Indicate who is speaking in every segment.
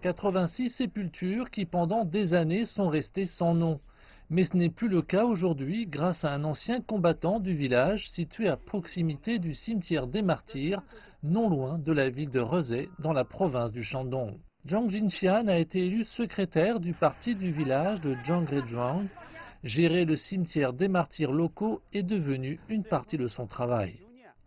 Speaker 1: 86 sépultures qui pendant des années sont restées sans nom. Mais ce n'est plus le cas aujourd'hui grâce à un ancien combattant du village situé à proximité du cimetière des Martyrs, non loin de la ville de Rezé dans la province du Shandong. Zhang Jinxian a été élu secrétaire du parti du village de Zhangrezhuang. Gérer le cimetière des martyrs locaux est devenu une partie de son travail.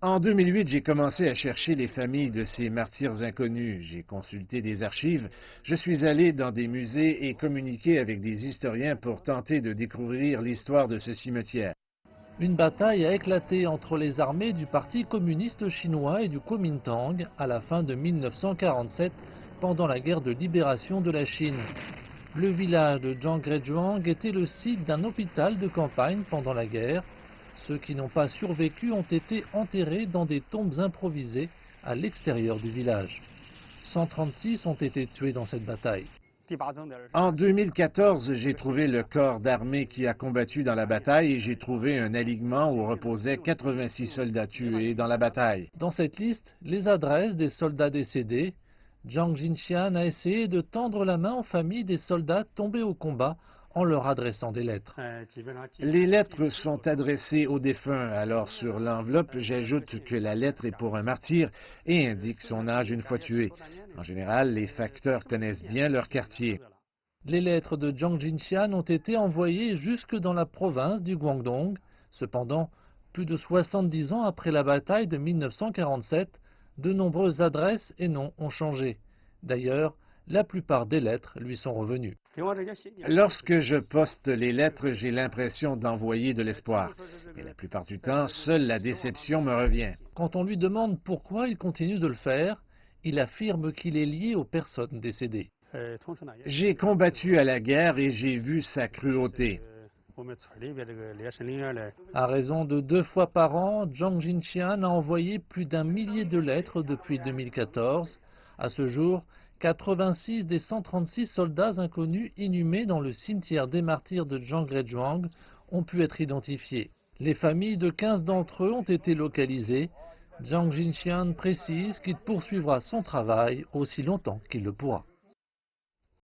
Speaker 2: En 2008, j'ai commencé à chercher les familles de ces martyrs inconnus. J'ai consulté des archives, je suis allé dans des musées et communiqué avec des historiens pour tenter de découvrir l'histoire de ce cimetière.
Speaker 1: Une bataille a éclaté entre les armées du Parti communiste chinois et du Kuomintang à la fin de 1947 pendant la guerre de libération de la Chine. Le village de Zhangrezhuang était le site d'un hôpital de campagne pendant la guerre. Ceux qui n'ont pas survécu ont été enterrés dans des tombes improvisées à l'extérieur du village. 136 ont été tués dans cette bataille.
Speaker 2: En 2014, j'ai trouvé le corps d'armée qui a combattu dans la bataille et j'ai trouvé un alignement où reposaient 86 soldats tués dans la bataille.
Speaker 1: Dans cette liste, les adresses des soldats décédés. Zhang Jinxian a essayé de tendre la main aux familles des soldats tombés au combat en leur adressant des lettres.
Speaker 2: Les lettres sont adressées aux défunts, alors sur l'enveloppe, j'ajoute que la lettre est pour un martyr et indique son âge une fois tué. En général, les facteurs connaissent bien leur quartier.
Speaker 1: Les lettres de Zhang Jinxian ont été envoyées jusque dans la province du Guangdong. Cependant, plus de 70 ans après la bataille de 1947, de nombreuses adresses et noms ont changé. D'ailleurs, la plupart des lettres lui sont revenues.
Speaker 2: Lorsque je poste les lettres, j'ai l'impression d'envoyer de l'espoir. Mais la plupart du temps, seule la déception me revient.
Speaker 1: Quand on lui demande pourquoi il continue de le faire, il affirme qu'il est lié aux personnes décédées.
Speaker 2: J'ai combattu à la guerre et j'ai vu sa cruauté.
Speaker 1: À raison de 2 fois par an, Zhang Jinxian a envoyé plus d'1 millier de lettres depuis 2014. À ce jour, 86 des 136 soldats inconnus inhumés dans le cimetière des martyrs de Zhangrezhuang ont pu être identifiés. Les familles de 15 d'entre eux ont été localisées. Zhang Jinxian précise qu'il poursuivra son travail aussi longtemps qu'il le pourra.